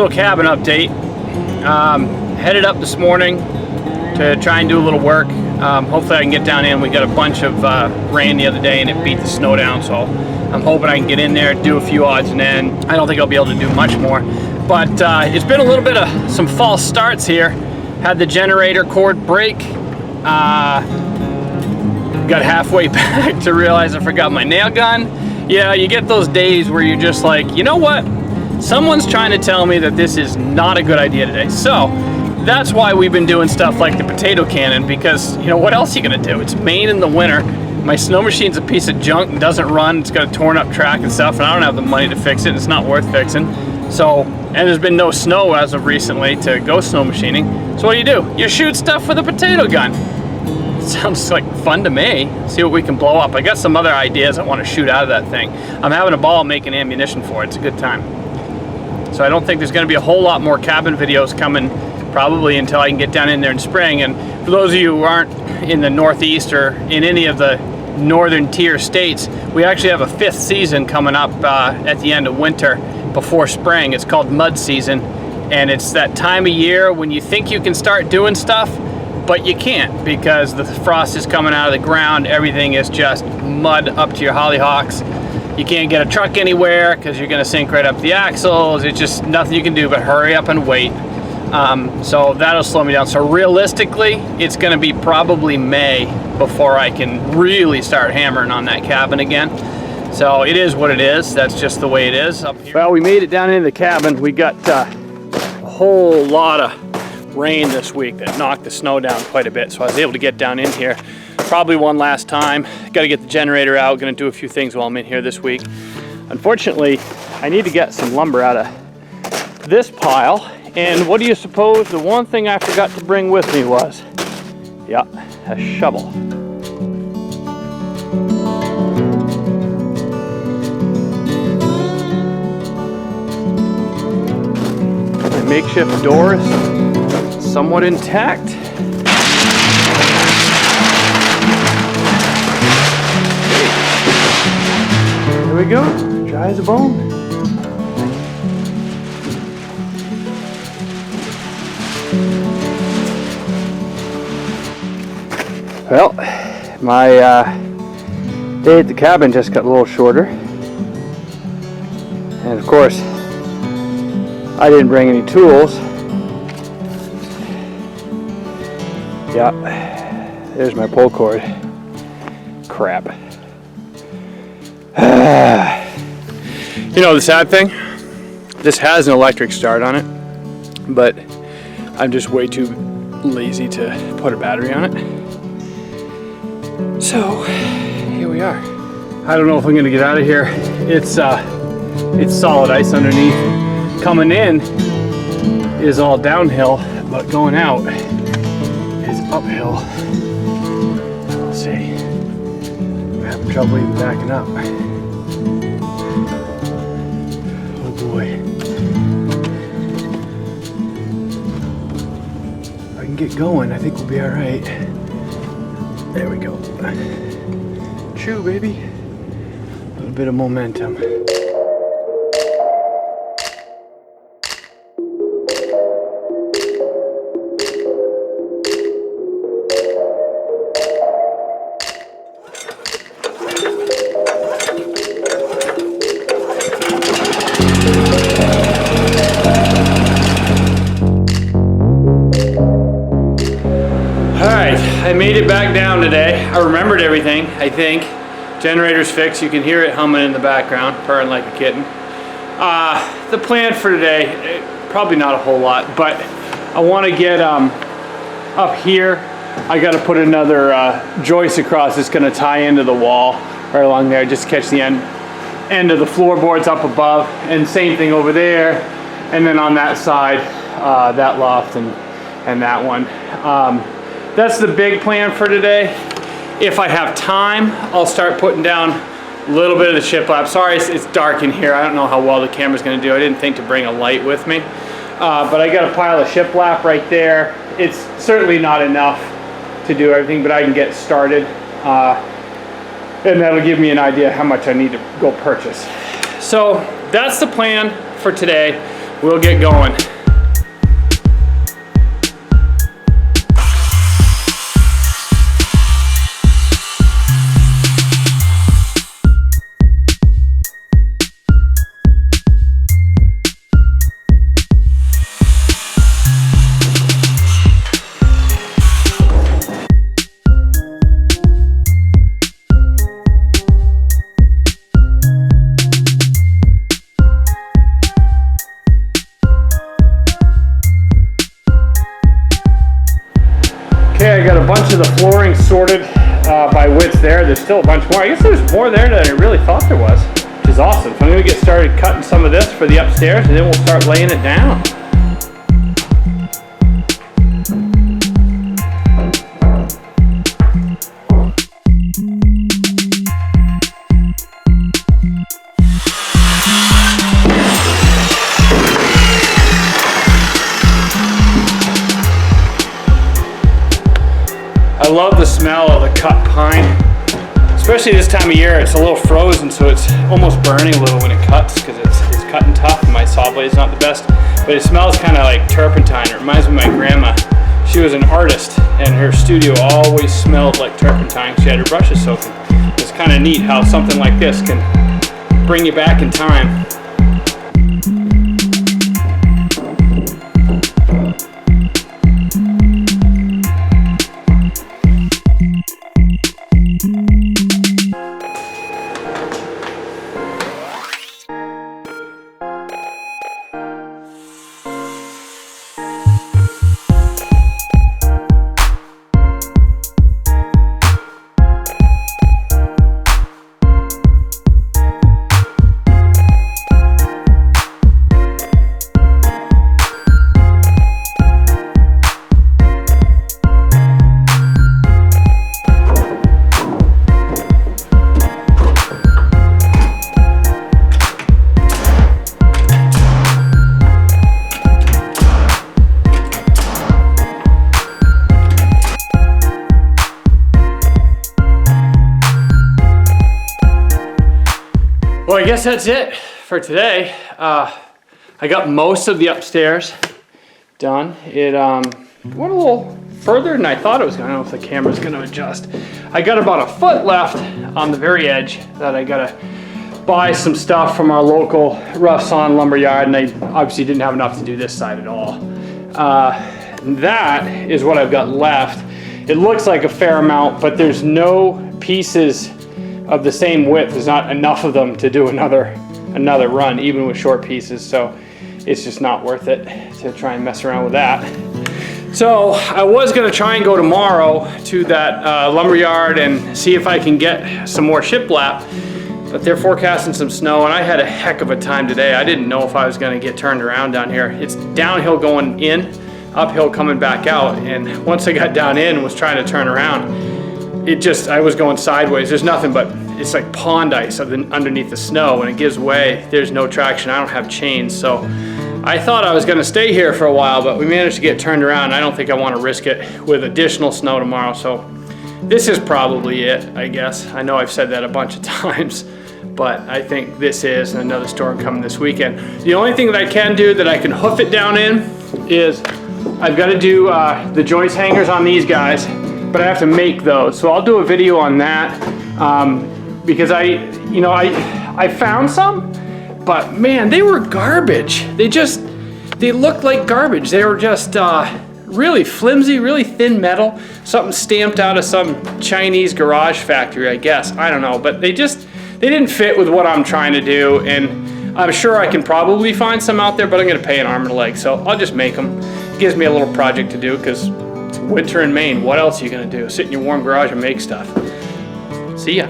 little cabin update. Headed up this morning to try and do a little work. Hopefully I can get down in. We got a bunch of rain the other day and it beat the snow down, so I'm hoping I can get in there, do a few odds and ends. I don't think I'll be able to do much more, but it's been a little bit of some false starts here. Had the generator cord break. Got halfway back to realize I forgot my nail gun. Yeah, you get those days where you're just like, you know what? Someone's trying to tell me that this is not a good idea today. So that's why we've been doing stuff like the potato cannon, because you know what else are you gonna do? It's Maine in the winter. My snow machine's a piece of junk and doesn't run. It's got a torn up track and stuff, and I don't have the money to fix it. It's not worth fixing. So, and there's been no snow as of recently to go snow machining. So what do? You shoot stuff with a potato gun. Sounds like fun to me. See what we can blow up. I got some other ideas I want to shoot out of that thing. I'm having a ball making ammunition for it. It's a good time. So I don't think there's going to be a whole lot more cabin videos coming probably until I can get down in there in spring. And for those of you who aren't in the Northeast or in any of the northern tier states, we actually have a 5th season coming up at the end of winter before spring. It's called mud season, and it's that time of year when you think you can start doing stuff, but you can't, because the frost is coming out of the ground. Everything is just mud up to your hollyhocks. You can't get a truck anywhere because you're going to sink right up the axles. It's just nothing you can do but hurry up and wait. So that'll slow me down. So realistically, it's going to be probably May before I can really start hammering on that cabin again. So it is what it is. That's just the way it is up here. Well, we made it down into the cabin. We got a whole lot of rain this week that knocked the snow down quite a bit, so I was able to get down in here probably one last time. Got to get the generator out. Going to do a few things while I'm in here this week. Unfortunately, I need to get some lumber out of this pile, and what do you suppose the one thing I forgot to bring with me was? Yeah, a shovel. My makeshift doors somewhat intact. There we go, dry as a bone. Well, my day at the cabin just got a little shorter. And of course, I didn't bring any tools. Yeah, there's my pull cord. Crap. You know the sad thing? This has an electric start on it, but I'm just way too lazy to put a battery on it. So, here we are. I don't know if I'm gonna get out of here. It's solid ice underneath. Coming in is all downhill, but going out is uphill. We'll see. I'm having trouble even backing up. Oh boy. If I can get going, I think we'll be all right. There we go. Chew, baby. A little bit of momentum. I made it back down today. I remembered everything, I think. Generator's fixed. You can hear it humming in the background, purring like a kitten. The plan for today, probably not a whole lot, but I want to get up here. I got to put another joist across. It's going to tie into the wall right along there, just to catch the end of the floorboards up above. And same thing over there. And then on that side, that loft and that one. That's the big plan for today. If I have time, I'll start putting down a little bit of the shiplap. Sorry, it's dark in here. I don't know how well the camera's gonna do. I didn't think to bring a light with me. But I got a pile of shiplap right there. It's certainly not enough to do everything, but I can get started. And that'll give me an idea how much I need to go purchase. So that's the plan for today. we'll get going. Okay, I got a bunch of the flooring sorted by width there. There's still a bunch more. I guess there's more there than I really thought there was, which is awesome. So I'm gonna get started cutting some of this for the upstairs, and then we'll start laying it down. I love the smell of the cut pine, especially this time of year. It's a little frozen, so it's almost burning a little when it cuts because it's cutting tough. My saw blade's not the best, but it smells kind of like turpentine. It reminds me of my grandma. She was an artist, and her studio always smelled like turpentine. She had her brushes soaking. It's kind of neat how something like this can bring you back in time. Well, I guess that's it for today. I got most of the upstairs done. It went a little further than I thought it was going. I don't know if the camera's going to adjust. I got about a foot left on the very edge that I got to buy some stuff from our local rough sawn lumber yard, and I obviously didn't have enough to do this side at all. That is what I've got left. It looks like a fair amount, but there's no pieces of the same width. There's not enough of them to do another run, even with short pieces, so it's just not worth it to try and mess around with that. So I was gonna try and go tomorrow to that lumber yard and see if I can get some more shiplap, but they're forecasting some snow, and I had a heck of a time today. I didn't know if I was gonna get turned around down here. It's downhill going in, uphill coming back out, and once I got down in and was trying to turn around, I was going sideways. There's nothing but, it's like pond ice underneath the snow. When it gives way, there's no traction. I don't have chains, so I thought I was gonna stay here for a while, but we managed to get turned around. I don't think I wanna risk it with additional snow tomorrow, so this is probably it, I guess. I know I've said that a bunch of times, but I think this is another storm coming this weekend. The only thing that I can do that I can hoof it down in is I've gotta do the joist hangers on these guys, but I have to make those. So I'll do a video on that because I found some, but man, they were garbage. They looked like garbage. They were just really flimsy, really thin metal, something stamped out of some Chinese garage factory, I guess. I don't know, but they didn't fit with what I'm trying to do, and I'm sure I can probably find some out there, but I'm gonna pay an arm and a leg, so I'll just make them. It gives me a little project to do because it's winter in Maine. What else are you gonna do? Sit in your warm garage and make stuff. See ya.